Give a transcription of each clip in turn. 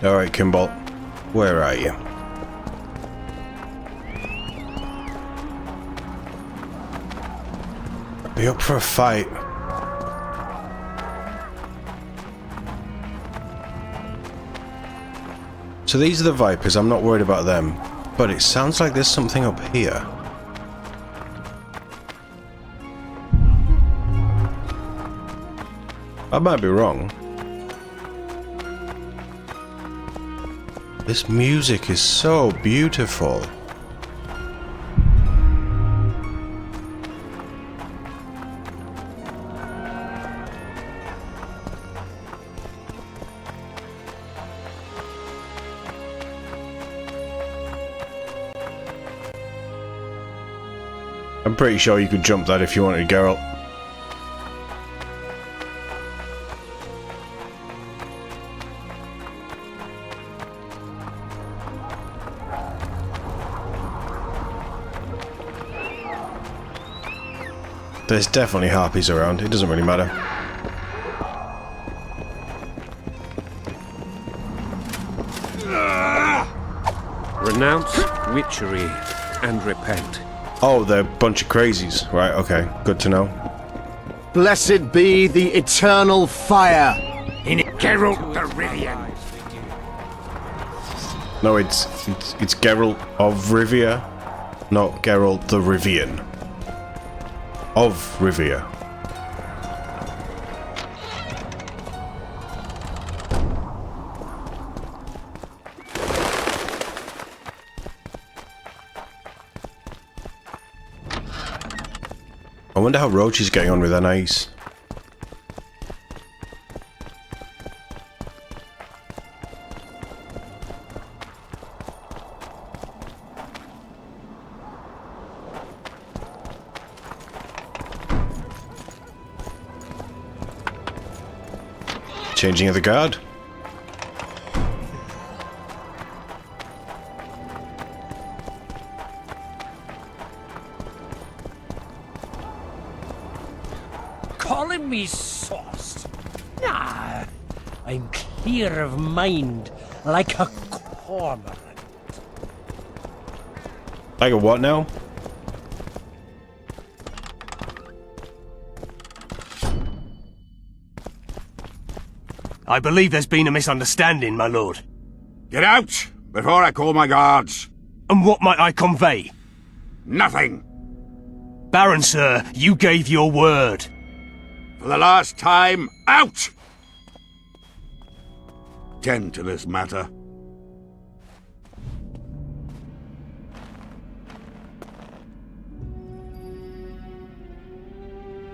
Alright, Kimball. Where are you? Be up for a fight. So these are the Vipers, I'm not worried about them. But it sounds like there's something up here. I might be wrong. This music is so beautiful. I'm pretty sure you could jump that if you wanted, Geralt. There's definitely harpies around, it doesn't really matter. Renounce witchery and repent. Oh, they're a bunch of crazies. Right, okay, good to know. Blessed be the eternal fire. In Geralt the Rivian. No, it's Geralt of Rivia, not Geralt the Rivian. Of Rivia. I wonder how Roach is getting on with Anais. Changing of the guard. Calling me sauced? Nah, I'm clear of mind like a cormorant. Like a what now? I believe there's been a misunderstanding, my lord. Get out, before I call my guards. And what might I convey? Nothing. Baron, sir, you gave your word. For the last time, out! Tend to this matter.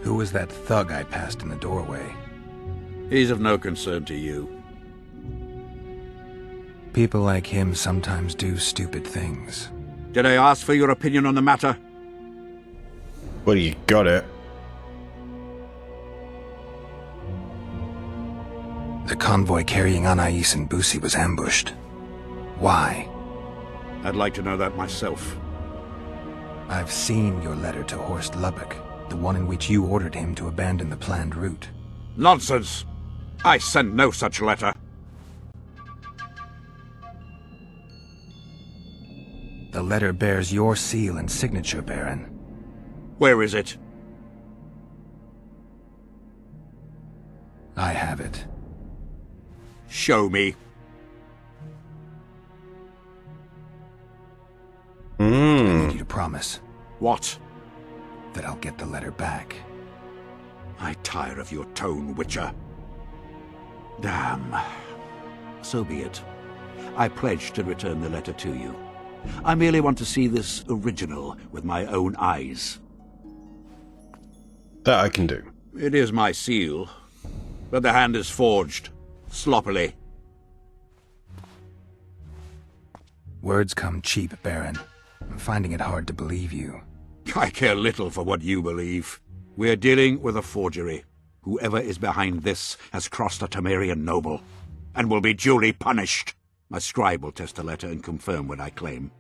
Who was that thug I passed in the doorway? He's of no concern to you. People like him sometimes do stupid things. Did I ask for your opinion on the matter? Well, you got it. The convoy carrying Anais and Busi was ambushed. Why? I'd like to know that myself. I've seen your letter to Horst Lubbock, the one in which you ordered him to abandon the planned route. Nonsense! I sent no such letter. The letter bears your seal and signature, Baron. Where is it? I have it. Show me. I need you to promise What? that I'll get the letter back. I tire of your tone, Witcher. Damn. So be it. I pledge to return the letter to you. I merely want to see this original with my own eyes. That I can do. It is my seal, but the hand is forged, sloppily. Words come cheap, Baron. I'm finding it hard to believe you. I care little for what you believe. We're dealing with a forgery. Whoever is behind this has crossed a Temerian noble, and will be duly punished. My scribe will test the letter and confirm what I claim.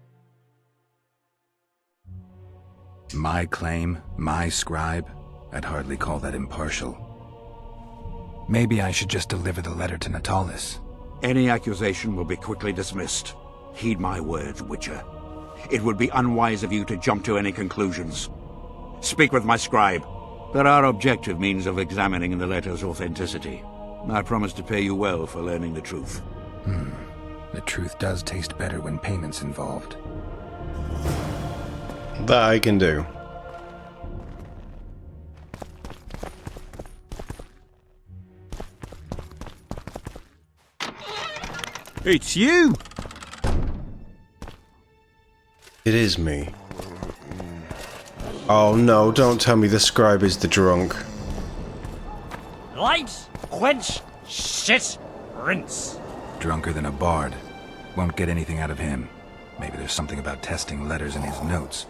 My claim, my scribe? I'd hardly call that impartial. Maybe I should just deliver the letter to Natalis. Any accusation will be quickly dismissed. Heed my words, Witcher. It would be unwise of you to jump to any conclusions. Speak with my scribe. There are objective means of examining the letter's authenticity. I promise to pay you well for learning the truth. The truth does taste better when payment's involved. That I can do. It's you! It is me. Oh no, don't tell me the scribe is the drunk. Light, quench, shit, rinse. Drunker than a bard. Won't get anything out of him. Maybe there's something about testing letters in his notes.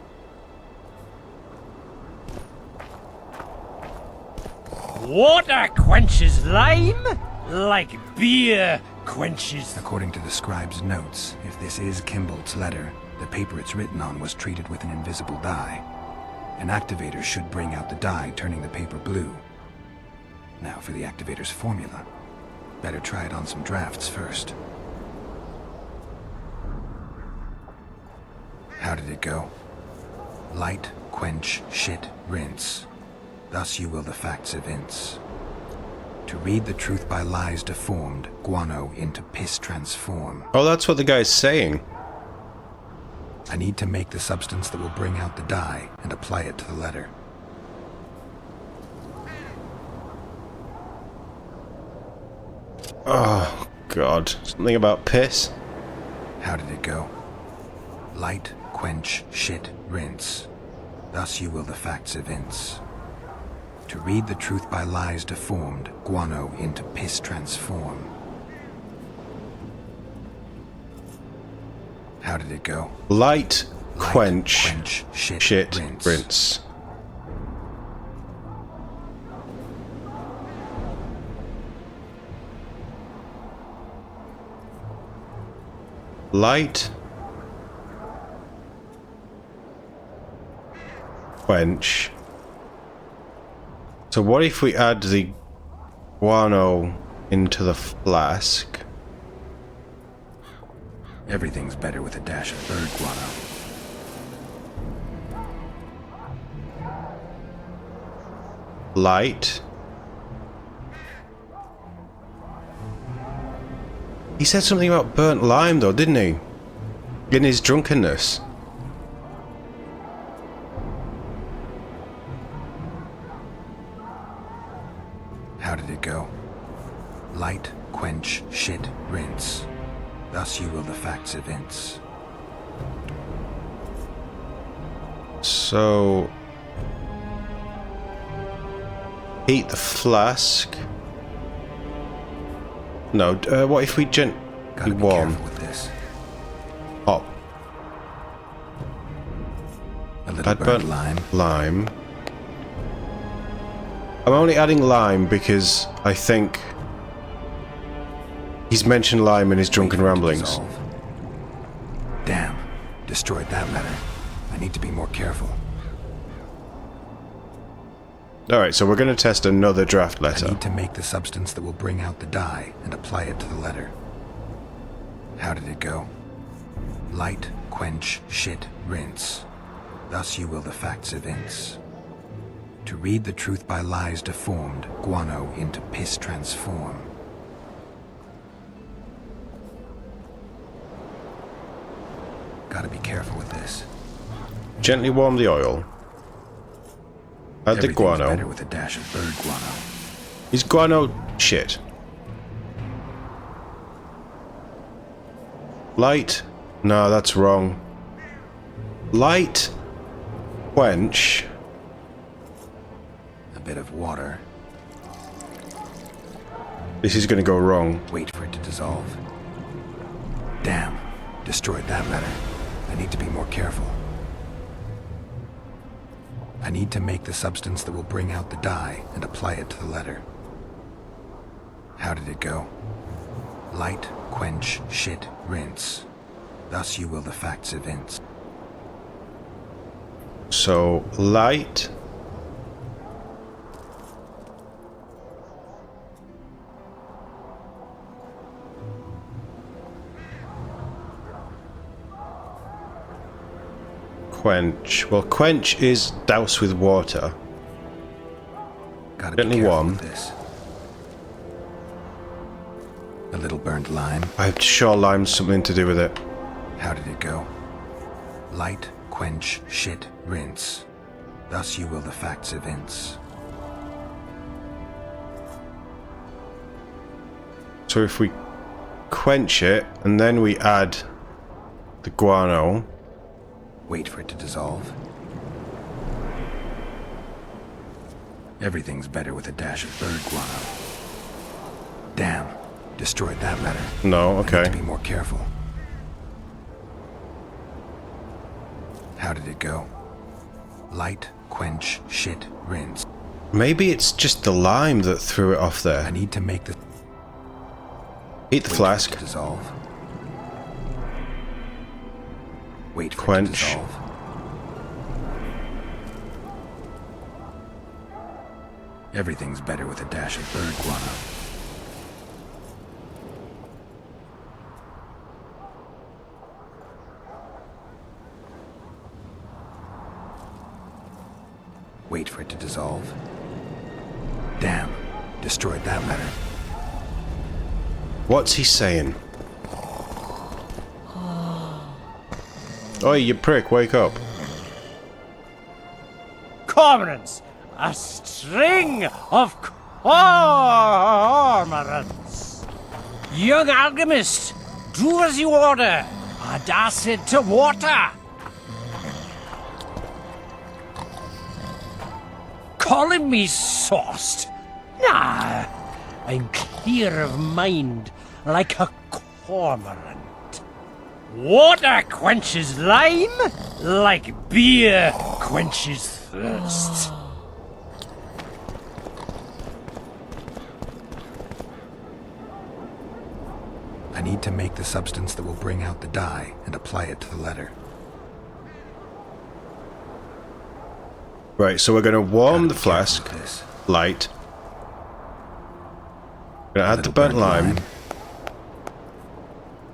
Water quenches lime, like beer quenches. According to the scribe's notes, if this is Kimbolt's letter, the paper it's written on was treated with an invisible dye. An activator should bring out the dye, turning the paper blue. Now for the activator's formula. Better try it on some drafts first. How did it go? Light, quench, shit, rinse. Thus you will the facts evince. To read the truth by lies deformed, guano into piss transform. Oh, that's what the guy's saying. I need to make the substance that will bring out the dye and apply it to the letter. Oh, God. Something about piss? How did it go? Light, quench, shit, rinse. Thus you will the facts evince. To read the truth by lies deformed, guano into piss transform. How did it go? Light, quench, shit, rinse. Light, quench. So what if we add the guano into the flask? Everything's better with a dash of bird guano. Light. He said something about burnt lime though, didn't he? In his drunkenness. How did it go? Light, quench, shit, rinse. Thus you will the facts evince. So... heat the flask. No, what if we Gotta be warm? careful with this. Hot. A little Add burnt lime. Lime. I'm only adding lime because I think he's mentioned lime in his drunken ramblings. Dissolve. Damn. Destroyed that letter. I need to be more careful. Alright, so we're going to test another draft I letter. need to make the substance that will bring out the dye and apply it to the letter. How did it go? Light, quench, shit, rinse. Thus you will the facts evince. To read the truth by lies deformed, guano into piss transform. Gotta be careful with this. Gently warm the oil. Add the Everything's guano. better with a dash of bird guano. Is guano shit? Light? No, that's wrong. Light, quench. A bit of water. This is going to go wrong. Wait for it to dissolve. Damn. Destroyed that letter. I need to be more careful. I need to make the substance that will bring out the dye and apply it to the letter. How did it go? Light, quench, shit, rinse. Thus you will the facts evince. So, light. quench. Well, quench is douse with water. Gotta be Gently careful warm. with this. A little burnt lime. I'm sure lime's something to do with it. How did it go? Light, quench, shit, rinse. Thus you will the facts evince. So if we quench it and then we add the guano. Wait for it to dissolve. Everything's better with a dash of bird guano. Damn, destroyed that letter. No, I need okay. to be more careful. How did it go? Light, quench, shit, rinse. Maybe it's just the lime that threw it off I there. need to make the Heat the flask. to dissolve. Wait for it to Quench. dissolve. Everything's better with a dash of bird guano. Wait for it to dissolve. Damn, destroyed that letter. What's he saying? Oi, you prick, wake up. Cormorants! A string of cormorants! Young alchemist, do as you order. A acid to water. Calling me sauced? Nah, I'm clear of mind like a cormorant. Water quenches lime like beer quenches thirst. I need to make the substance that will bring out the dye and apply it to the letter. Right, so we're going to warm Gotta the be careful flask. with this. Light. Gonna add the Little burnt lime.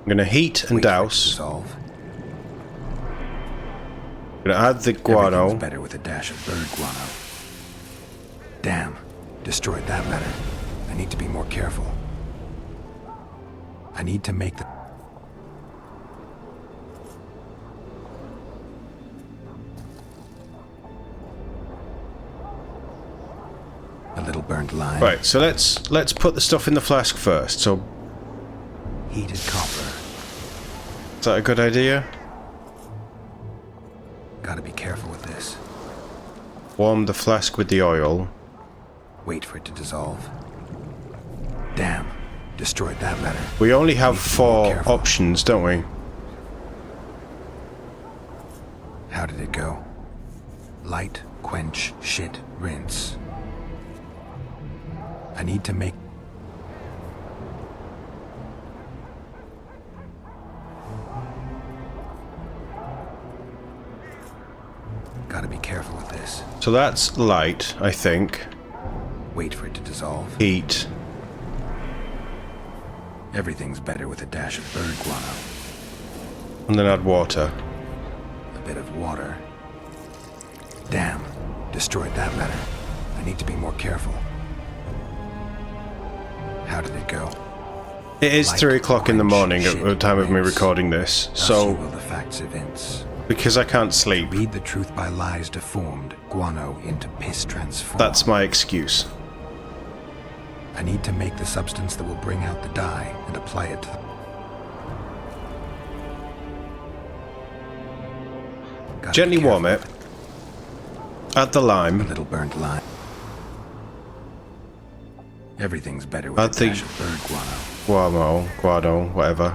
I'm gonna heat and Wait for it to douse. dissolve. Gonna add the guano. Everything's better with a dash of bird guano. Damn, destroyed that letter. I need to be more careful. I need to make the... A little burnt lime. Right, so let's put the stuff in the flask first. So Heated copper. is that a good idea? Gotta be careful with this. Warm the flask with the oil. Wait for it to dissolve. Damn, destroyed that letter. We only have Need to be more 4 careful. options, don't we? How did it go? Light, quench, shit, rinse. I need to make... Gotta be careful with this. So that's light, I think. Wait for it to dissolve. Heat. Everything's better with a dash of bird guano. And then add water. A bit of water. Damn, destroyed that letter. I need to be more careful. How did it go? It is Light, 3 o'clock in the quench, morning at shit, the time of me rinse. recording this. Thus you So, will the facts evince. because I can't sleep, Read the truth by lies deformed, guano into piss transformed. that's my excuse. I need to make the substance that will bring out the dye and apply it to the... Gotta Gently be warm careful. it. Add the A lime. little burnt lime. Everything's better with Add a the- dash of bird guano. Guano, whatever.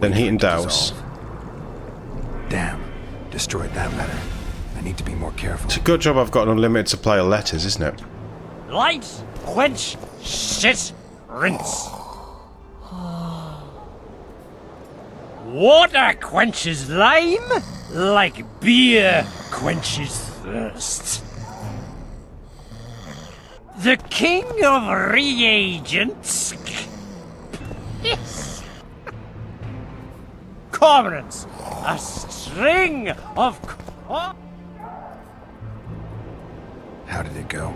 Then Wait heat for and it to douse. dissolve. Damn, destroyed that letter. I need to be more careful. It's a good job I've got an unlimited supply of letters, isn't it? Light, quench, shit, rinse. Water quenches lime like beer quenches thirst. The king of reagents. Yes. cormorants, a string of How did it go?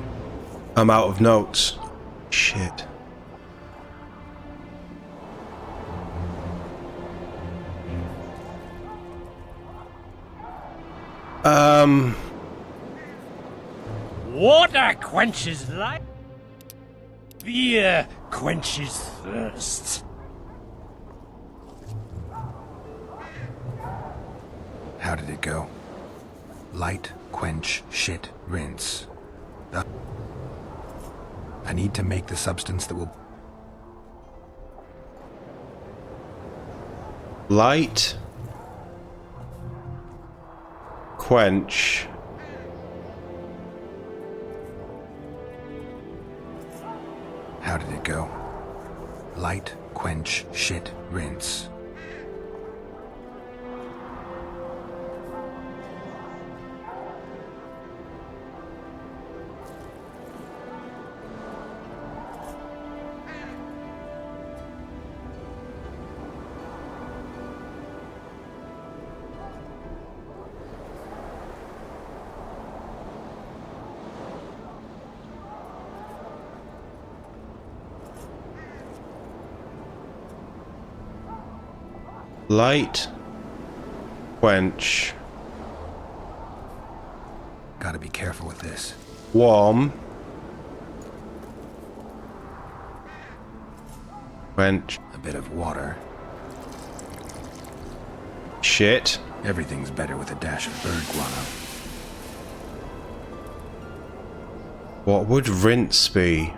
I'm out of notes. Shit. Water quenches life. Beer quenches thirst. How did it go? Light, quench, shit, rinse. I need to make the substance that will... Light. Quench. How did it go? Light, quench, shit, rinse. Light. Quench. Gotta be careful with this. Warm. Quench. A bit of water. Shit. Everything's better with a dash of bird guano. What would rinse be?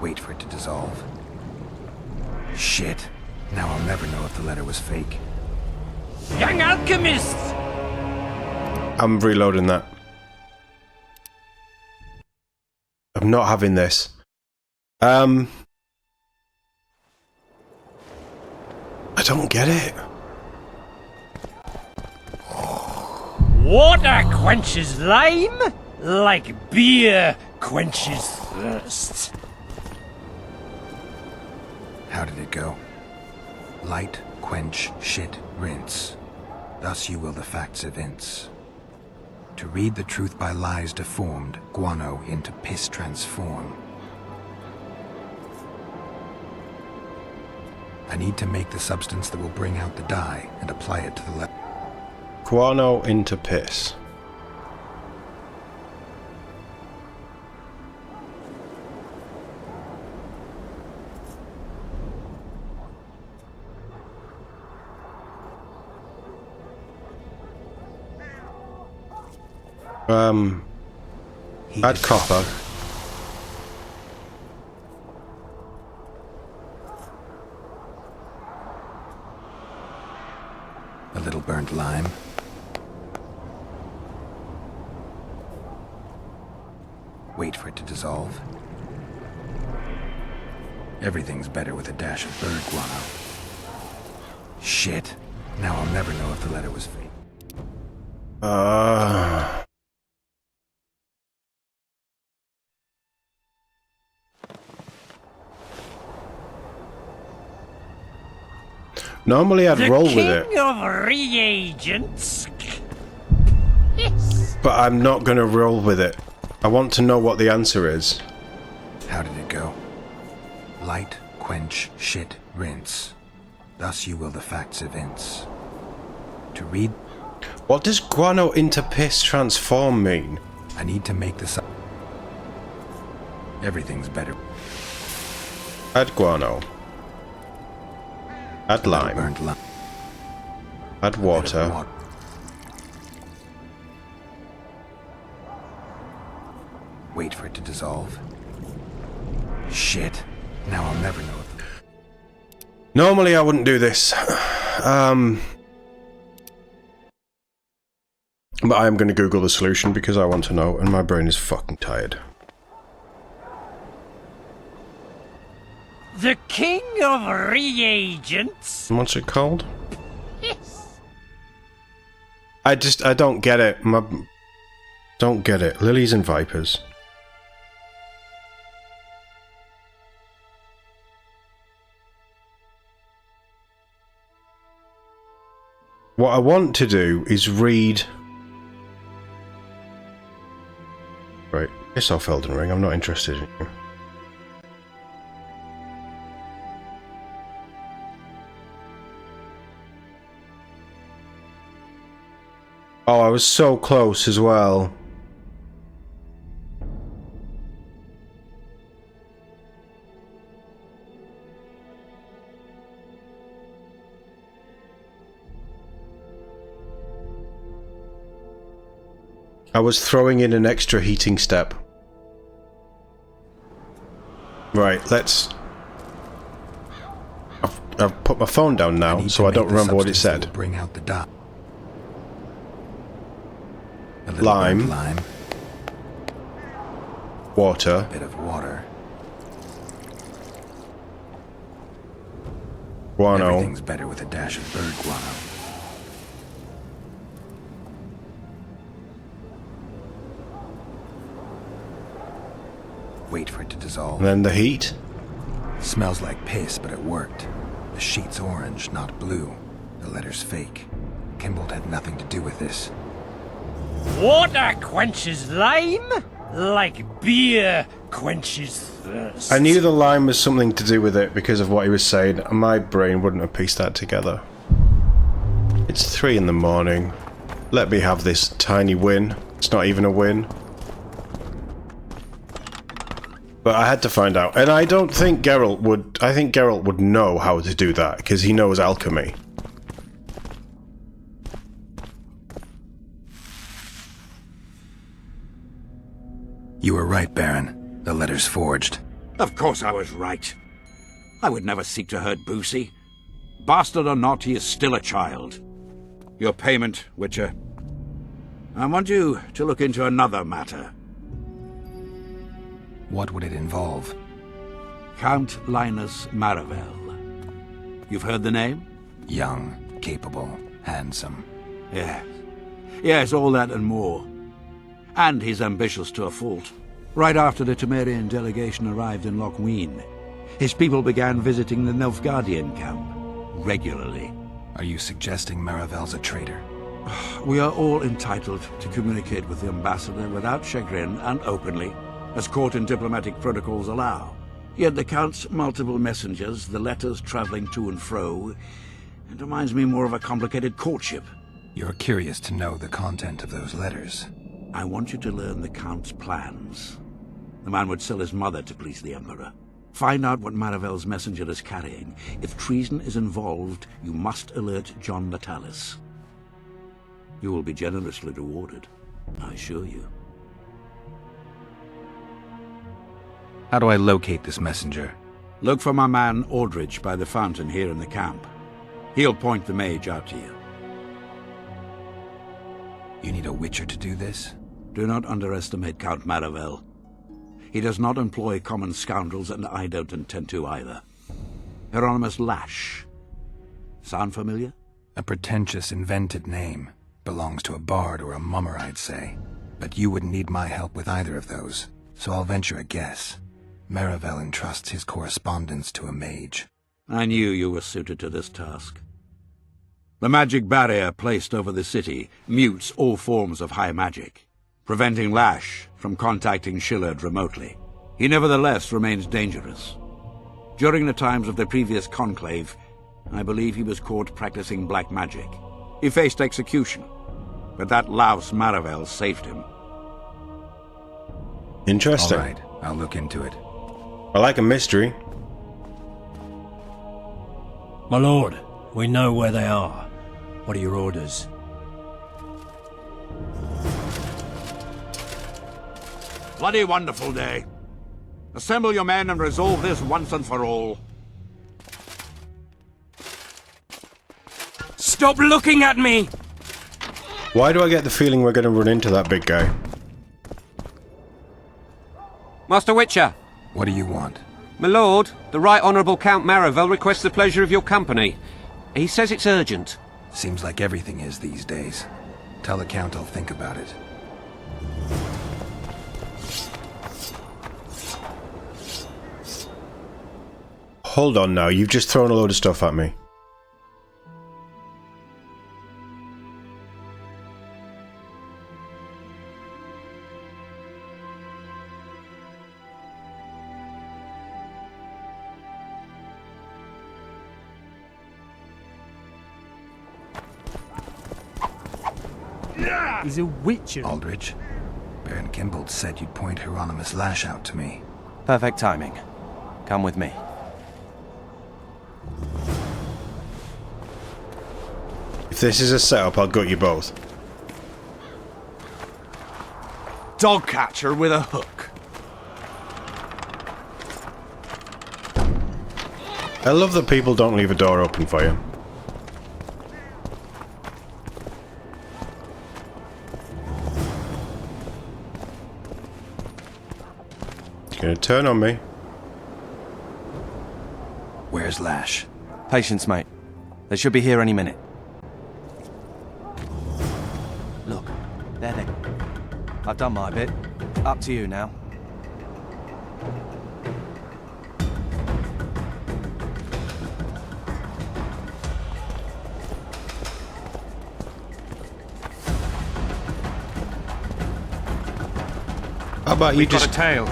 Wait for it to dissolve. Shit. Now I'll never know if the letter was fake. Young alchemist! I'm reloading that. I'm not having this. I don't get it. Water quenches lime like beer quenches thirst. How did it go? Light, quench, shit, rinse. Thus you will the facts evince. To read the truth by lies deformed, guano into piss transform. I need to make the substance that will bring out the dye and apply it to the letter. Guano into piss. Add copper. A little burnt lime. Wait for it to dissolve. Everything's better with a dash of bird guano. Shit. Now I'll never know if the letter was fake. Normally I'd roll with it. The king of reagents. Yes. But I'm not going to roll with it. I want to know what the answer is. How did it go? Light, quench, shit, rinse. Thus you will the facts evince. To read... What does guano into piss transform mean? I need to make this up. Everything's better. Add guano. Add lime. Burnt lime. Add water. Wait for it to dissolve. Shit. Now I'll never know it. Normally I wouldn't do this. But I am going to Google the solution because I want to know and my brain is fucking tired. The king of reagents. What's it called? Yes. I don't get it. Don't get it. Lilies and vipers. What I want to do is read... Right, piss off Elden Ring, I'm not interested in you. Oh, I was so close as well. I was throwing in an extra heating step. Right, let's... I've put my phone down now, so I don't remember what it said. Bring out the dye. Lime. Lime. Water. A bit of water. Guano. Everything's better with a dash of bird guano. Wait for it to dissolve. And then the heat. Smells like piss, but it worked. The sheet's orange, not blue. The letter's fake. Kimbold had nothing to do with this. Water quenches lime, like beer quenches thirst. I knew the lime was something to do with it because of what he was saying, and my brain wouldn't have pieced that together. It's 3 in the morning. Let me have this tiny win. It's not even a win. But I had to find out, and I don't think Geralt would... I think Geralt would know how to do that, because he knows alchemy. You were right, Baron. The letter's forged. Of course I was right. I would never seek to hurt Boosie. Bastard or not, he is still a child. Your payment, Witcher. I want you to look into another matter. What would it involve? Count Linus Maravel. You've heard the name? Young, capable, handsome. Yes. Yes, all that and more. And he's ambitious to a fault. Right after the Temerian delegation arrived in Lochween, his people began visiting the Nilfgaardian camp regularly. Are you suggesting Maravel's a traitor? We are all entitled to communicate with the ambassador without chagrin and openly, as court and diplomatic protocols allow. Yet the Count's multiple messengers, the letters traveling to and fro, it reminds me more of a complicated courtship. You're curious to know the content of those letters. I want you to learn the Count's plans. The man would sell his mother to please the Emperor. Find out what Maravel's messenger is carrying. If treason is involved, you must alert John Natalis. You will be generously rewarded, I assure you. How do I locate this messenger? Look for my man Aldrich by the fountain here in the camp. He'll point the mage out to you. You need a witcher to do this? Do not underestimate Count Maravel. He does not employ common scoundrels, and I don't intend to either. Hieronymus Lash. Sound familiar? A pretentious, invented name. Belongs to a bard or a mummer, I'd say. But you wouldn't need my help with either of those, so I'll venture a guess. Maravel entrusts his correspondence to a mage. I knew you were suited to this task. The magic barrier placed over the city mutes all forms of high magic, preventing Lash from contacting Shillard remotely. He nevertheless remains dangerous. During the times of the previous conclave, I believe he was caught practicing black magic. He faced execution, but that louse Maravel saved him. Interesting. All right, I'll look into it. I like a mystery. My lord, we know where they are. What are your orders? Bloody wonderful day. Assemble your men and resolve this once and for all. Stop looking at me! Why do I get the feeling we're going to run into that big guy? Master Witcher! What do you want? My lord, the Right Honourable Count Maravel requests the pleasure of your company. He says it's urgent. Seems like everything is these days. Tell the Count I'll think about it. Hold on now, you've just thrown a load of stuff at me. He's a witcher. Aldridge, Baron Gimbold said you'd point Hieronymus Lash out to me. Perfect timing. Come with me. If this is a setup, I'll gut you both. Dog catcher with a hook. I love that people don't leave a door open for you. It's gonna turn on me. Where's Lash? Patience, mate. They should be here any minute. Look, there they... I've done my bit. Up to you now. How about you We've got just a tail.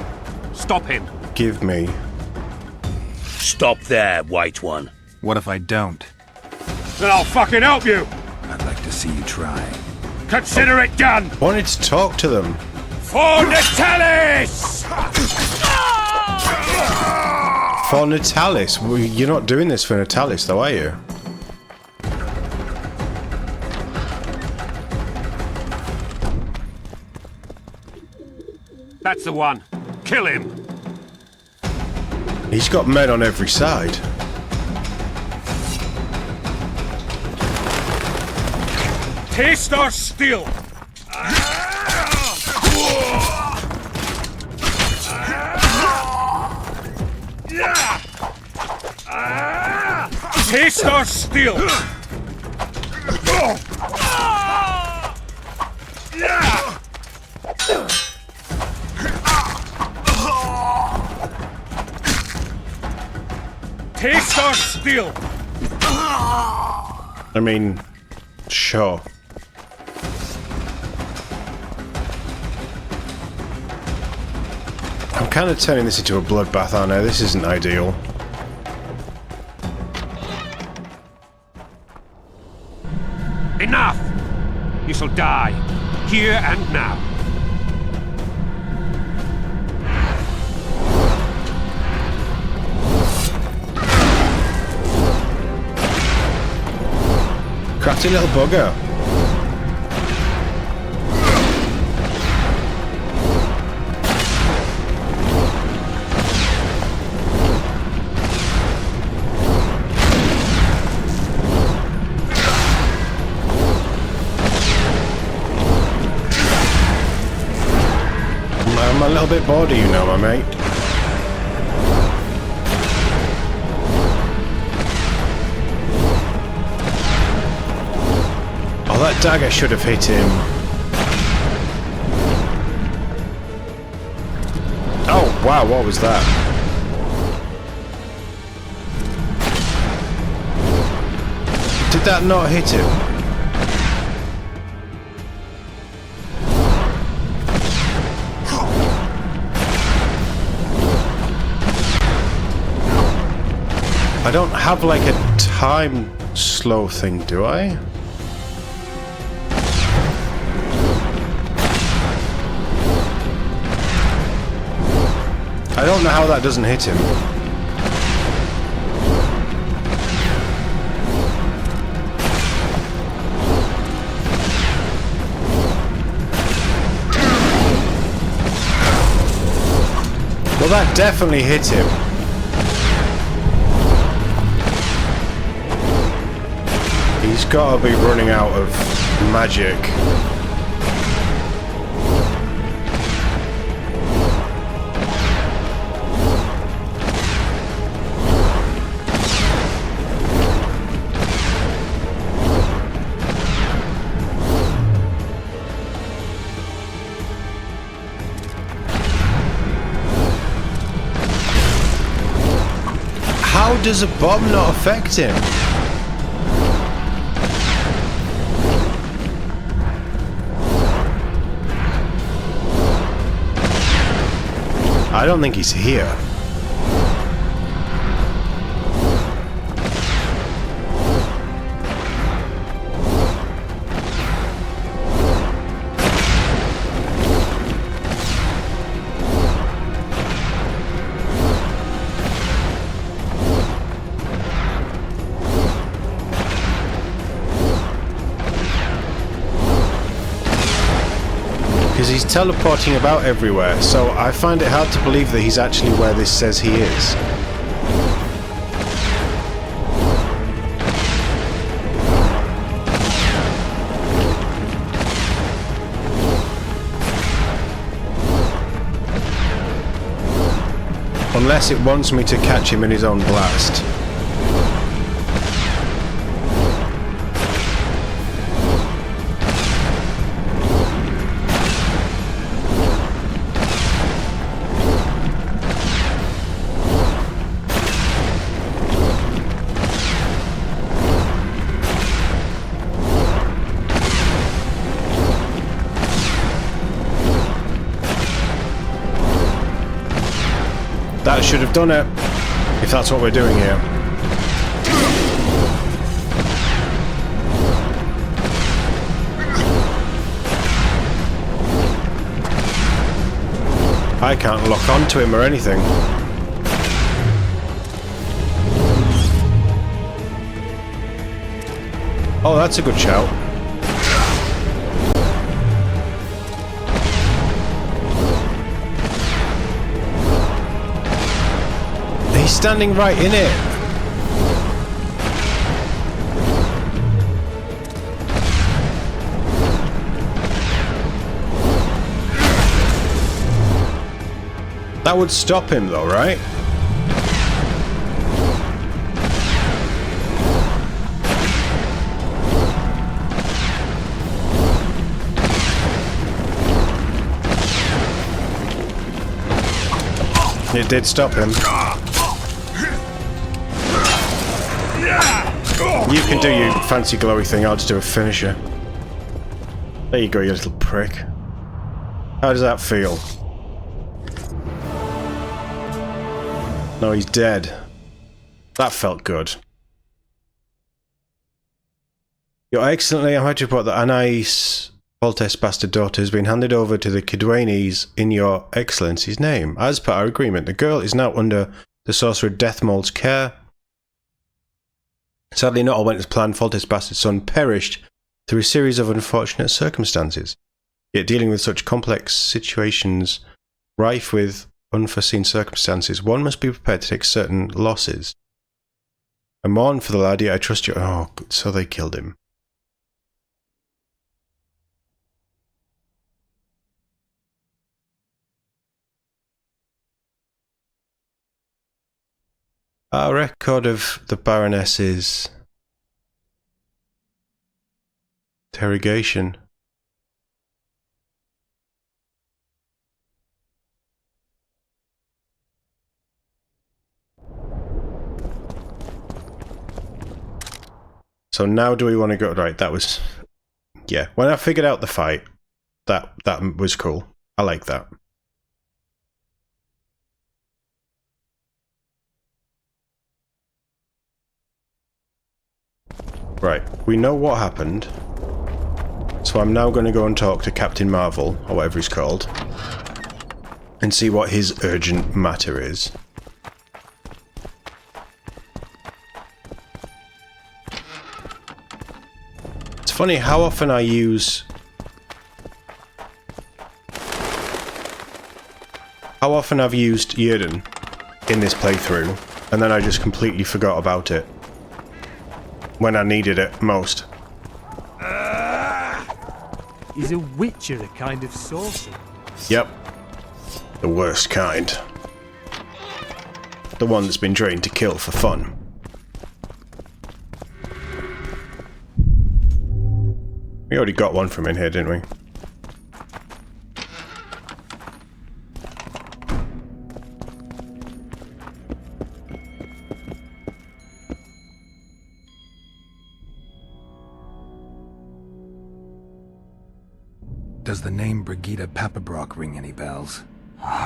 Stop him. give me... Stop there, White One. What if I don't? Then I'll fucking help you! I'd like to see you try. Consider it done! Wanted to talk to them. For Natalis! For Natalis. Well, you're not doing this for Natalis, though, are you? That's the one. Kill him. He's got men on every side. Taste or still! Taste or still! Taste or still! I mean, sure. I'm kind of turning this into a bloodbath, aren't I? This isn't ideal. Enough! You shall die. Here and now. Crafty little bugger. I'm a little bit bored of you now, my mate. Oh, that dagger should have hit him. Oh, wow, what was that? Did that not hit him? I don't have like a time slow thing, do I? I don't know how that doesn't hit him. Well, that definitely hit him. He's got to be running out of magic. How does a bomb not affect him? I don't think he's here. teleporting about everywhere, so I find it hard to believe that he's actually where this says he is. Unless it wants me to catch him in his own blast. That should have done it, if that's what we're doing here. I can't lock onto him or anything. Oh, that's a good shout. He's standing right in it. That would stop him though, right? It did stop him. You can do your fancy glowy thing, I'll just do a finisher. There you go, you little prick. How does that feel? No, he's dead. That felt good. Your Excellency, I'm happy to report that Anais, Voltes' bastard daughter, has been handed over to the Kidwanis in your Excellency's name. As per our agreement, the girl is now under the Sorcerer Deathmold's care. Sadly, not all went as planned. Voltes' bastard son perished through a series of unfortunate circumstances. Yet dealing with such complex situations, rife with unforeseen circumstances, one must be prepared to take certain losses. I mourn for the laddie, I trust you. Oh, good. So they killed him. A record of the Baroness's interrogation. So now do we want to go... Right, that was... Yeah, when I figured out the fight, that was cool. I like that. Right, we know what happened. So I'm now going to go and talk to Captain Marvel, or whatever he's called, and see what his urgent matter is. It's funny how often I use... How often I've used Yrden in this playthrough, and then I just completely forgot about it. When I needed it most. Is a witcher a kind of sorcerer? Yep. The worst kind. The one that's been trained to kill for fun. We already got one from in here, didn't we? Does the name Brigida Papabrock ring any bells?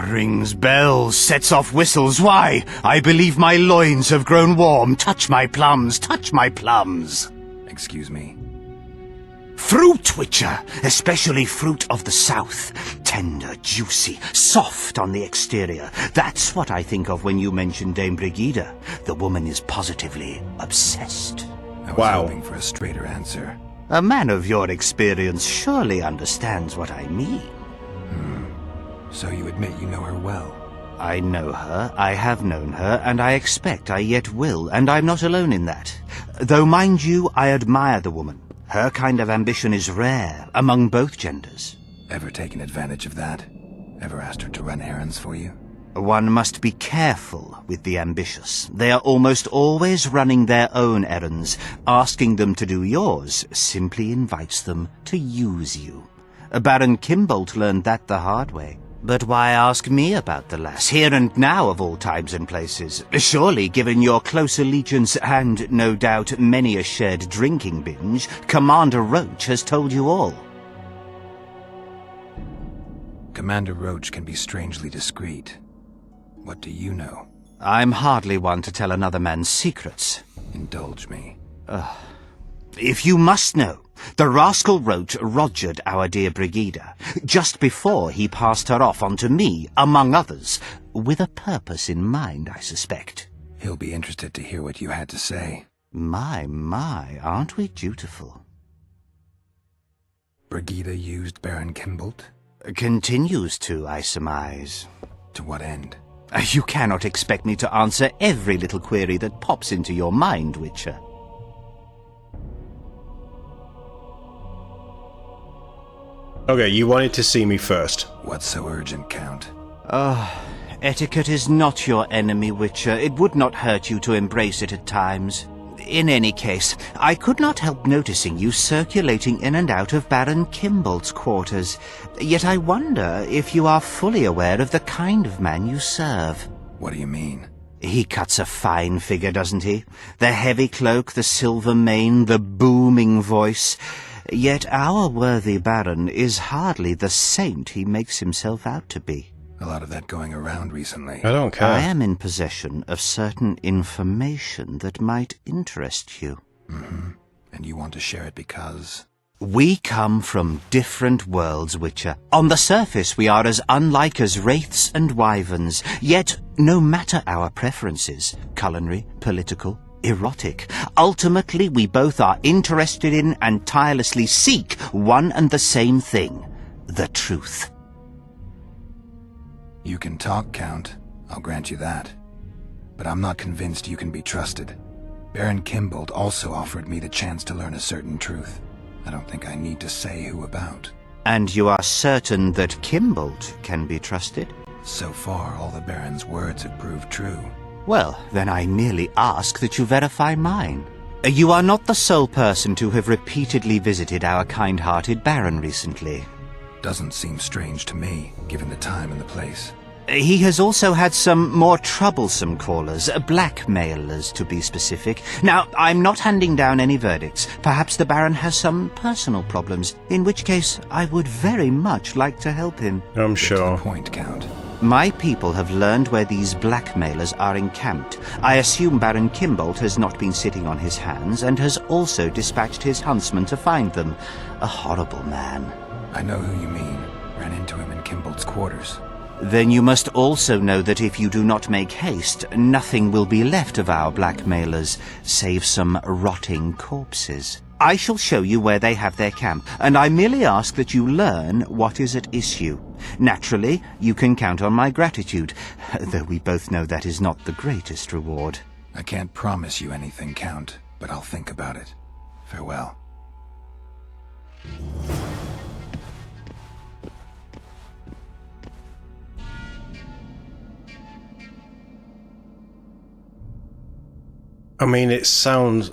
Rings bells, sets off whistles. Why? I believe my loins have grown warm. Touch my plums, touch my plums. Excuse me. Fruit, Witcher, especially fruit of the south. Tender, juicy, soft on the exterior. That's what I think of when you mention Dame Brigida. The woman is positively obsessed. I was hoping for a straighter answer. A man of your experience surely understands what I mean. So you admit you know her well? I know her, I have known her, and I expect I yet will, and I'm not alone in that. Though, mind you, I admire the woman. Her kind of ambition is rare among both genders. Ever taken advantage of that? Ever asked her to run errands for you? One must be careful with the ambitious. They are almost always running their own errands. Asking them to do yours simply invites them to use you. Baron Kimbolt learned that the hard way. But why ask me about the lass, here and now of all times and places? Surely, given your close allegiance and, no doubt, many a shared drinking binge, Commander Roach has told you all. Commander Roach can be strangely discreet. What do you know? I'm hardly one to tell another man's secrets. Indulge me. If you must know, the rascal Roach rogered our dear Brigida, just before he passed her off onto me, among others, with a purpose in mind, I suspect. He'll be interested to hear what you had to say. My, aren't we dutiful? Brigida used Baron Kimbolt? Continues to, I surmise. To what end? You cannot expect me to answer every little query that pops into your mind, Witcher. Okay, you wanted to see me first. What's so urgent, Count? Etiquette is not your enemy, Witcher. It would not hurt you to embrace it at times. In any case, I could not help noticing you circulating in and out of Baron Kimbolt's quarters. Yet I wonder if you are fully aware of the kind of man you serve. What do you mean? He cuts a fine figure, doesn't he? The heavy cloak, the silver mane, the booming voice. Yet our worthy Baron is hardly the saint he makes himself out to be. A lot of that going around recently. I don't care. I am in possession of certain information that might interest you. Mm-hmm. And you want to share it because? We come from different worlds, Witcher. On the surface, we are as unlike as wraiths and wyverns. Yet, no matter our preferences, culinary, political, erotic, ultimately we both are interested in and tirelessly seek one and the same thing: the truth. You can talk, Count. I'll grant you that. But I'm not convinced you can be trusted. Baron Kimbolt also offered me the chance to learn a certain truth. I don't think I need to say who about. And you are certain that Kimbolt can be trusted? So far, all the Baron's words have proved true. Well, then I merely ask that you verify mine. You are not the sole person to have repeatedly visited our kind-hearted Baron recently. Doesn't seem strange to me, given the time and the place. He has also had some more troublesome callers, blackmailers to be specific. Now, I'm not handing down any verdicts. Perhaps the Baron has some personal problems, in which case I would very much like to help him. I'm Get to sure. the point, Count. My people have learned where these blackmailers are encamped. I assume Baron Kimbolt has not been sitting on his hands and has also dispatched his huntsman to find them. A horrible man. I know who you mean. Ran into him in Kimbolt's quarters. Then you must also know that if you do not make haste, nothing will be left of our blackmailers, save some rotting corpses. I shall show you where they have their camp, and I merely ask that you learn what is at issue. Naturally, you can count on my gratitude, though we both know that is not the greatest reward. I can't promise you anything, Count, but I'll think about it. Farewell. I mean, it sounds...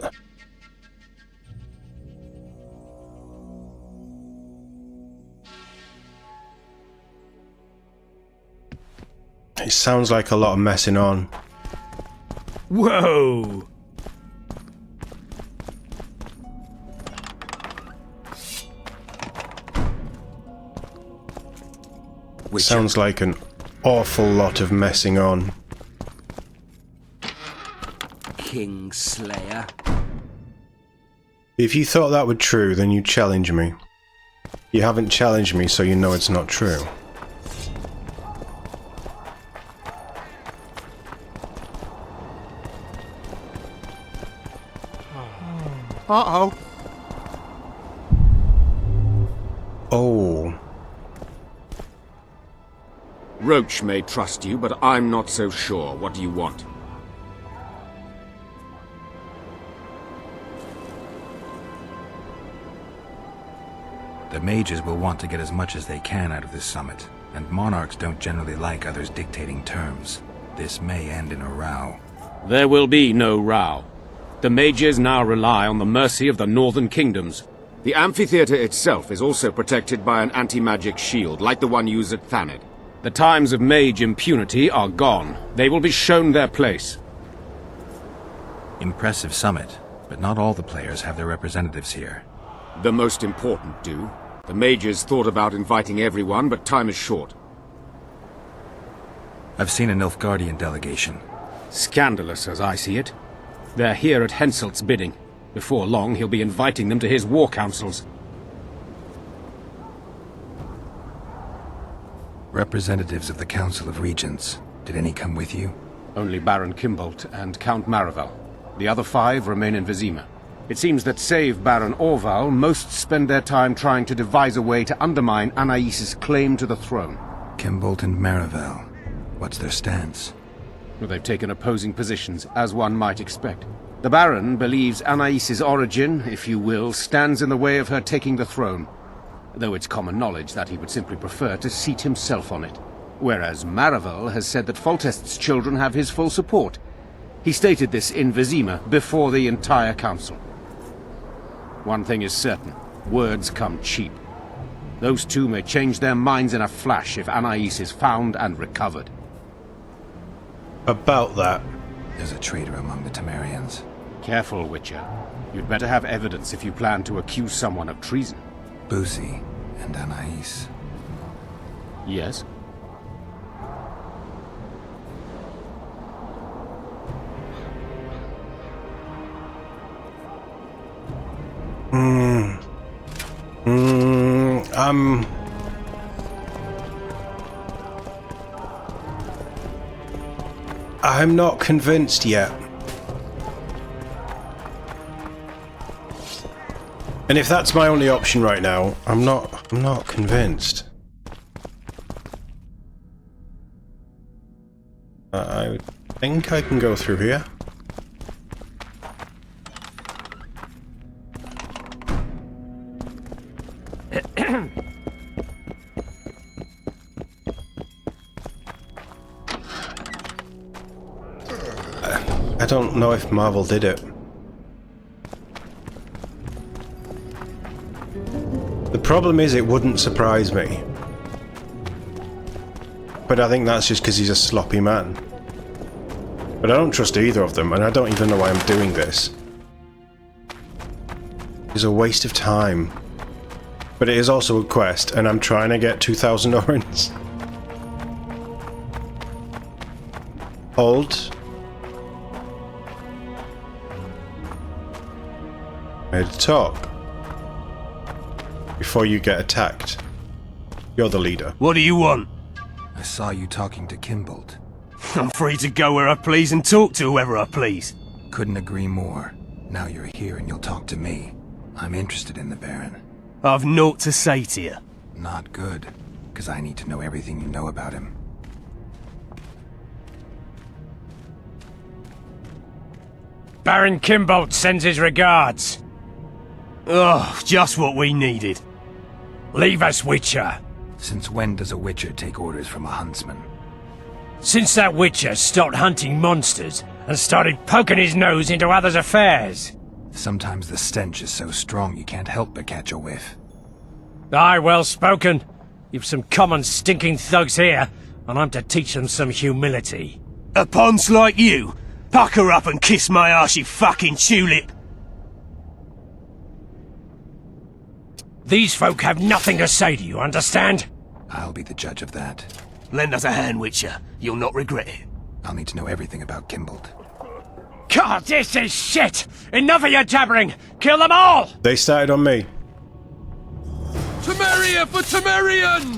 It sounds like a lot of messing on. Whoa! Sounds like an awful lot of messing on. Kingslayer. If you thought that were true, then you challenge me. You haven't challenged me, so you know it's not true. Uh-oh. Oh. Roach may trust you, but I'm not so sure. What do you want? The mages will want to get as much as they can out of this summit, and monarchs don't generally like others dictating terms. This may end in a row. There will be no row. The mages now rely on the mercy of the northern kingdoms. The amphitheater itself is also protected by an anti-magic shield, like the one used at Thanedd. The times of mage impunity are gone. They will be shown their place. Impressive summit, but not all the players have their representatives here. The most important do. The mages thought about inviting everyone, but time is short. I've seen a Nilfgaardian delegation. Scandalous, as I see it. They're here at Henselt's bidding. Before long, he'll be inviting them to his war councils. Representatives of the Council of Regents. Did any come with you? Only Baron Kimbolt and Count Maravel. The other 5 remain in Vizima. It seems that save Baron Orval, most spend their time trying to devise a way to undermine Anais' claim to the throne. Kimbolt and Maravel. What's their stance? Well, they've taken opposing positions, as one might expect. The Baron believes Anais' origin, if you will, stands in the way of her taking the throne, though it's common knowledge that he would simply prefer to seat himself on it. Whereas Maravel has said that Foltest's children have his full support. He stated this in Vizima before the entire council. One thing is certain, words come cheap. Those two may change their minds in a flash if Anais is found and recovered. About that. There's a traitor among the Temerians. Careful, Witcher. You'd better have evidence if you plan to accuse someone of treason. Boosie and Anais. Yes? I'm not convinced yet. And if that's my only option right now, I'm not convinced. I think I can go through here. I don't know if Marvel did it. The problem is it wouldn't surprise me. But I think that's just because he's a sloppy man. But I don't trust either of them, and I don't even know why I'm doing this. It's a waste of time. But it is also a quest, and I'm trying to get 2,000 orens. Hold. Ready to talk. Before you get attacked. You're the leader. What do you want? I saw you talking to Kimbolt. I'm free to go where I please and talk to whoever I please. Couldn't agree more. Now you're here and you'll talk to me. I'm interested in the Baron. I've naught to say to you. Not good, because I need to know everything you know about him. Baron Kimbolt sends his regards. Oh, just what we needed. Leave us, Witcher. Since when does a Witcher take orders from a huntsman? Since that Witcher stopped hunting monsters and started poking his nose into others' affairs. Sometimes the stench is so strong you can't help but catch a whiff. Aye, well spoken. You've some common stinking thugs here, and I'm to teach them some humility. A ponce like you? Pucker up and kiss my arse, you fucking tulip! These folk have nothing to say to you, understand? I'll be the judge of that. Lend us a hand, Witcher. You'll not regret it. I'll need to know everything about Kimbolt. God, this is shit! Enough of your jabbering! Kill them all! They started on me. Temeria for Temerian!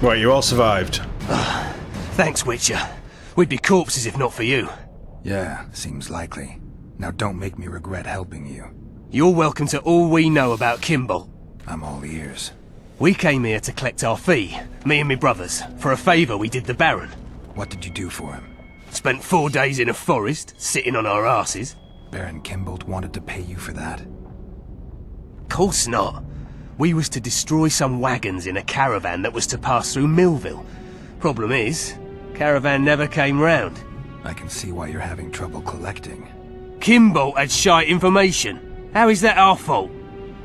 What, you all survived? Thanks, Witcher. We'd be corpses if not for you. Yeah, seems likely. Now don't make me regret helping you. You're welcome to all we know about Kimball. I'm all ears. We came here to collect our fee, me and me brothers, for a favour we did the Baron. What did you do for him? Spent 4 days in a forest, sitting on our asses. Baron Kimball wanted to pay you for that? Course not. We was to destroy some wagons in a caravan that was to pass through Millville. Problem is, caravan never came round. I can see why you're having trouble collecting. Kimball had shite information. How is that our fault?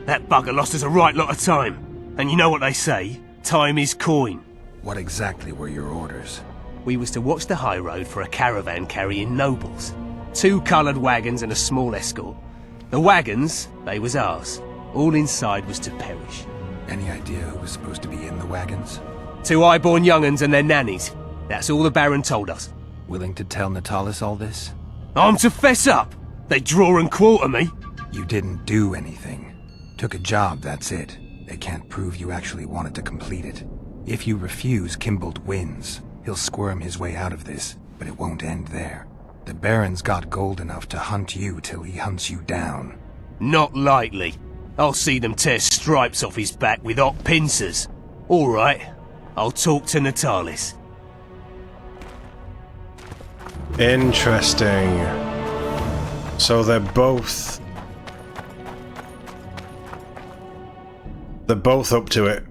That bugger lost us a right lot of time. And you know what they say, time is coin. What exactly were your orders? We was to watch the high road for a caravan carrying nobles. 2 coloured wagons and a small escort. The wagons, they was ours. All inside was to perish. Any idea who was supposed to be in the wagons? 2 high-born young'uns and their nannies. That's all the Baron told us. Willing to tell Natalis all this? I'm to fess up. They draw and quarter me. You didn't do anything. Took a job, that's it. They can't prove you actually wanted to complete it. If you refuse, Kimball wins. He'll squirm his way out of this, but it won't end there. The Baron's got gold enough to hunt you till he hunts you down. Not likely. I'll see them tear stripes off his back with hot pincers. All right, I'll talk to Natalis. Interesting. So they're both up to it.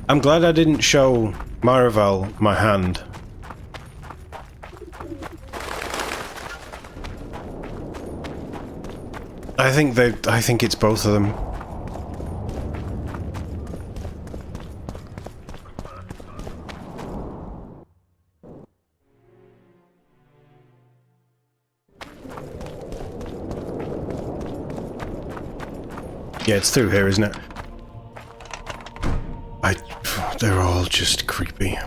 I'm glad I didn't show Marival my hand. I think it's both of them. Yeah, it's through here, isn't it? They're all just creepy.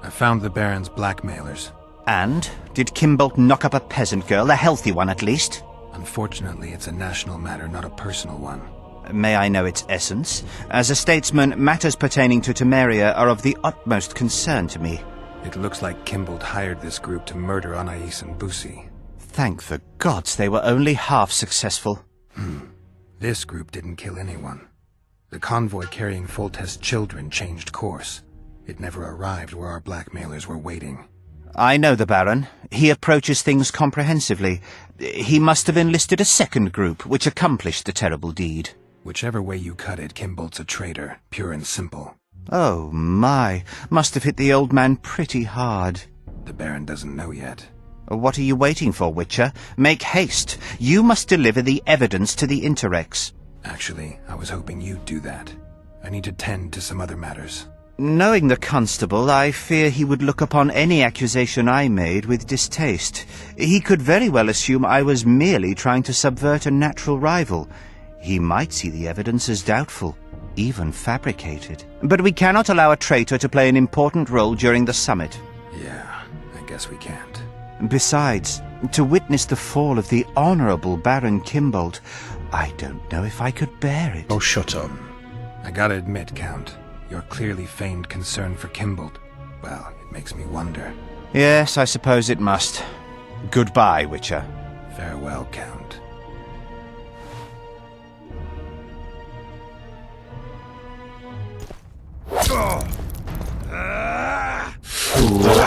I found the Baron's blackmailers. And? Did Kimball knock up a peasant girl, a healthy one at least? Unfortunately, it's a national matter, not a personal one. May I know its essence? As a statesman, matters pertaining to Temeria are of the utmost concern to me. It looks like Kimball hired this group to murder Anais and Busi. Thank the gods they were only half successful. This group didn't kill anyone. The convoy carrying Foltest's children changed course. It never arrived where our blackmailers were waiting. I know the Baron. He approaches things comprehensively. He must have enlisted a second group, which accomplished the terrible deed. Whichever way you cut it, Kimbolt's a traitor, pure and simple. Oh my, must have hit the old man pretty hard. The Baron doesn't know yet. What are you waiting for, Witcher? Make haste. You must deliver the evidence to the Interrex. Actually, I was hoping you'd do that. I need to tend to some other matters. Knowing the constable, I fear he would look upon any accusation I made with distaste. He could very well assume I was merely trying to subvert a natural rival. He might see the evidence as doubtful, even fabricated. But we cannot allow a traitor to play an important role during the summit. Yeah, I guess we can't. Besides, to witness the fall of the honourable Baron Kimball, I don't know if I could bear it. Oh, shut up. I gotta admit, Count, your clearly feigned concern for Kimball, well, it makes me wonder. Yes, I suppose it must. Goodbye, Witcher. Farewell, Count.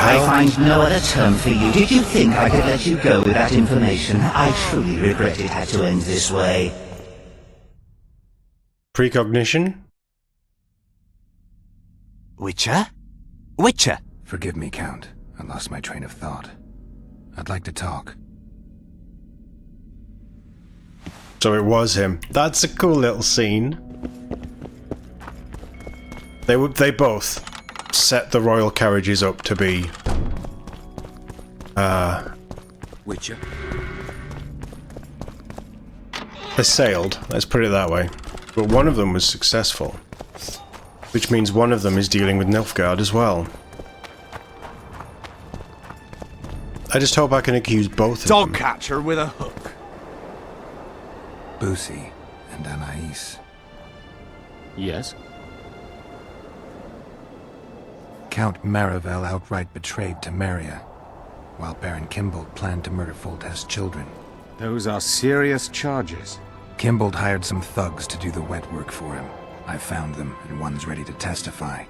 I find no other term for you. Did you think I could let you go with that information? I truly regret it had to end this way. Precognition? Witcher? Witcher! Forgive me, Count. I lost my train of thought. I'd like to talk. So it was him. That's a cool little scene. They both set the royal carriages up to be Witcher? assailed, let's put it that way. But one of them was successful. Which means one of them is dealing with Nilfgaard as well. I just hope I can accuse both of them. Dog catcher with a hook. Boosie and Anais. Yes? Count Maravel outright betrayed Temeria, while Baron Kimbold planned to murder Foltest's children. Those are serious charges. Kimbold hired some thugs to do the wet work for him. I found them, and one's ready to testify.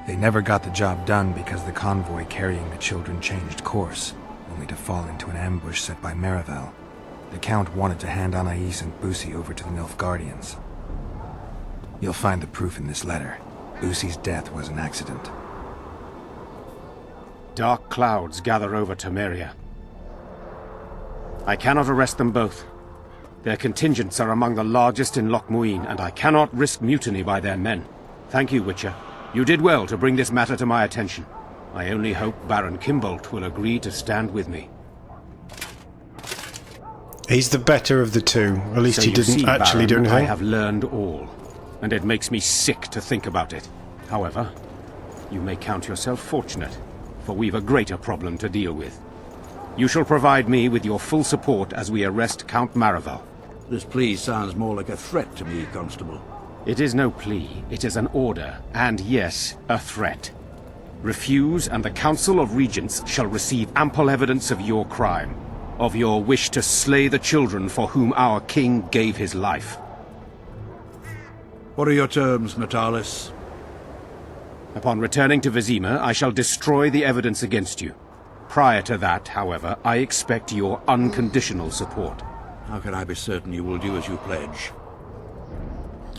They never got the job done because the convoy carrying the children changed course, only to fall into an ambush set by Maravel. The Count wanted to hand Anais and Boosie over to the Nilfgaardians. You'll find the proof in this letter. Boosie's death was an accident. Dark clouds gather over Temeria. I cannot arrest them both. Their contingents are among the largest in Loch Muin, and I cannot risk mutiny by their men. Thank you, Witcher. You did well to bring this matter to my attention. I only hope Baron Kimbold will agree to stand with me. He's the better of the two. At least So he you didn't see, actually do Baron, anything. I have learned all, and it makes me sick to think about it. However, you may count yourself fortunate, for we've a greater problem to deal with. You shall provide me with your full support as we arrest Count Maravel. This plea sounds more like a threat to me, Constable. It is no plea, it is an order, and yes, a threat. Refuse, and the Council of Regents shall receive ample evidence of your crime, of your wish to slay the children for whom our king gave his life. What are your terms, Natalis? Upon returning to Vizima, I shall destroy the evidence against you. Prior to that, however, I expect your unconditional support. How can I be certain you will do as you pledge?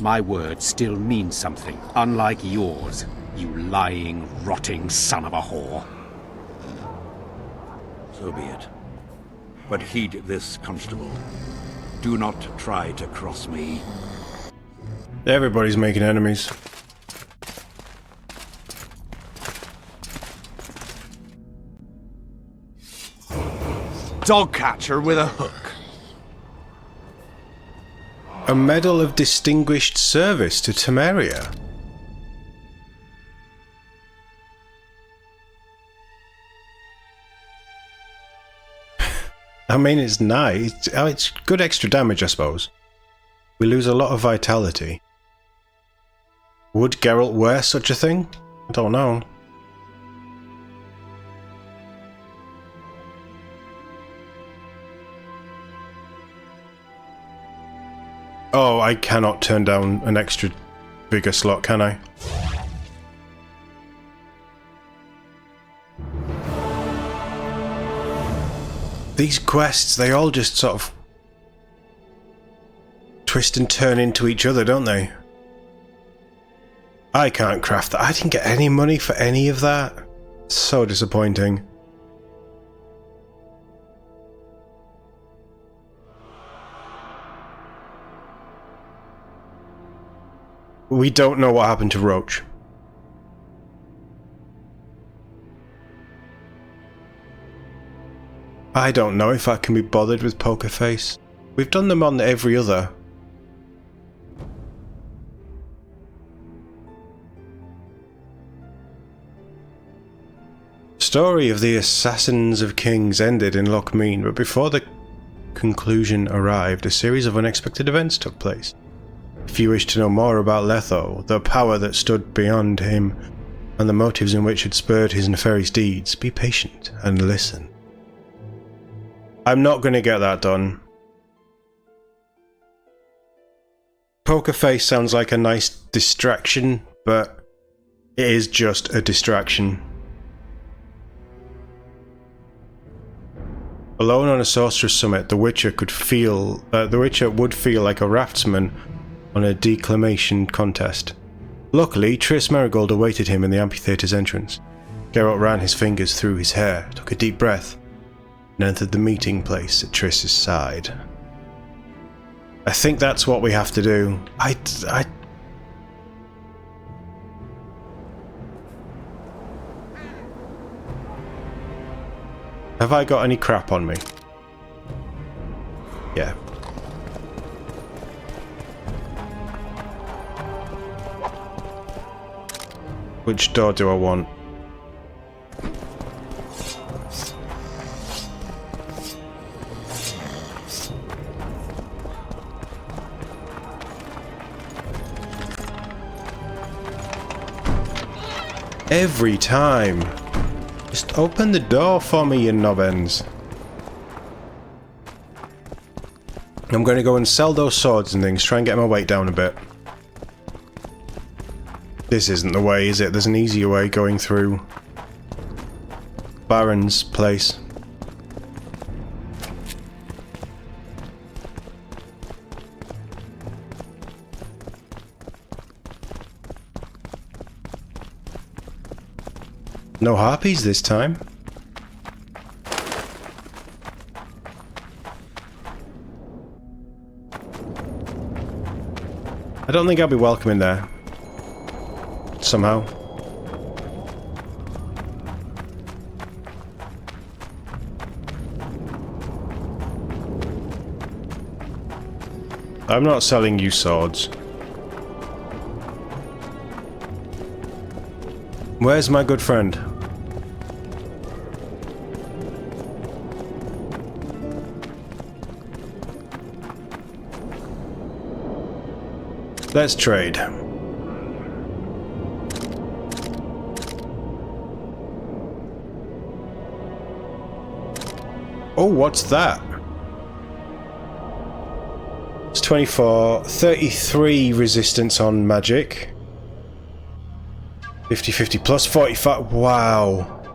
My word still means something, unlike yours, you lying, rotting son of a whore. So be it. But heed this, Constable. Do not try to cross me. Everybody's making enemies. Dog catcher with a hook. A Medal of Distinguished Service to Temeria. I mean, it's nice. It's good extra damage, I suppose. We lose a lot of vitality. Would Geralt wear such a thing? I don't know. Oh, I cannot turn down an extra bigger slot, can I? These quests, they all just sort of twist and turn into each other, don't they? I can't craft that. I didn't get any money for any of that. So disappointing. We don't know what happened to Roach. I don't know if I can be bothered with Poker Face. We've done them on every other. Story of the Assassins of Kings ended in Loch Mean, but before the conclusion arrived, a series of unexpected events took place. If you wish to know more about Letho, the power that stood beyond him, and the motives in which had spurred his nefarious deeds, be patient and listen. I'm not going to get that done. Poker Face sounds like a nice distraction, but it is just a distraction. Alone on a sorcerer's summit, the Witcher would feel like a raftsman on a declamation contest. Luckily, Triss Merigold awaited him in the amphitheatre's entrance. Geralt ran his fingers through his hair, took a deep breath, and entered the meeting place at Triss's side. I think that's what we have to do. Have I got any crap on me? Yeah. Which door do I want? Every time. Just open the door for me, you nobbins. I'm going to go and sell those swords and things, try and get my weight down a bit. This isn't the way, is it? There's an easier way going through Baron's place. No harpies this time. I don't think I'll be welcome in there. Somehow. I'm not selling you swords. Where's my good friend? Let's trade. Oh, what's that? It's 24, 33 resistance on magic. 50-50 plus 45. Wow.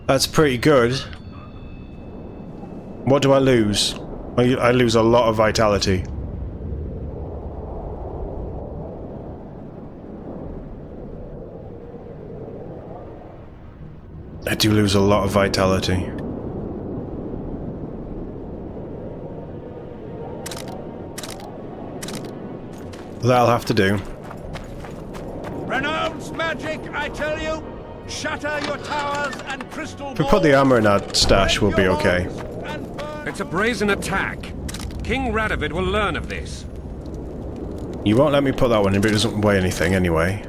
That's pretty good. What do I lose? I lose a lot of vitality. I do lose a lot of vitality. That'll have to do. Renounce magic, I tell you! Shatter your towers and crystal If we put the armor in our stash, we'll be okay. It's a brazen attack. King Radovid will learn of this. You won't let me put that one in, but it doesn't weigh anything anyway.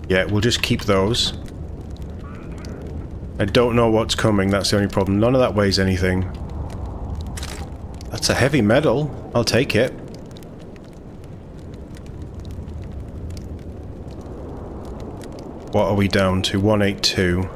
Yeah, we'll just keep those. I don't know what's coming, that's the only problem. None of that weighs anything. That's a heavy medal. I'll take it. What are we down to? 182.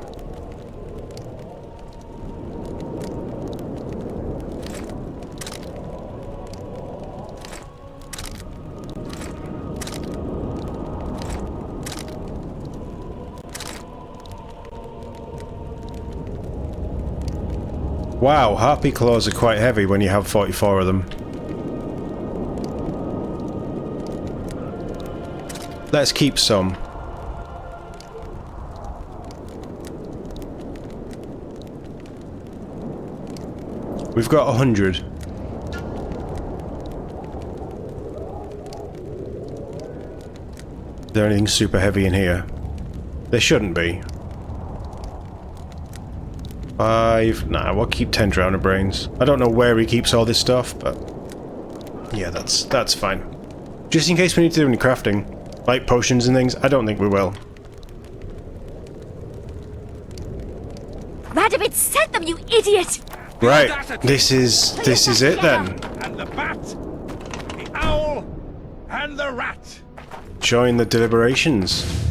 Wow, harpy claws are quite heavy when you have 44 of them. Let's keep some. We've got 100. Is there anything super heavy in here? There shouldn't be. 5. Nah, we'll keep 10 drowner brains. I don't know where he keeps all this stuff, but yeah, that's fine. Just in case we need to do any crafting, like potions and things. I don't think we will. Radovid sent them, you idiot! Right, this is it then. And the bat, the owl, and the rat. Join the deliberations.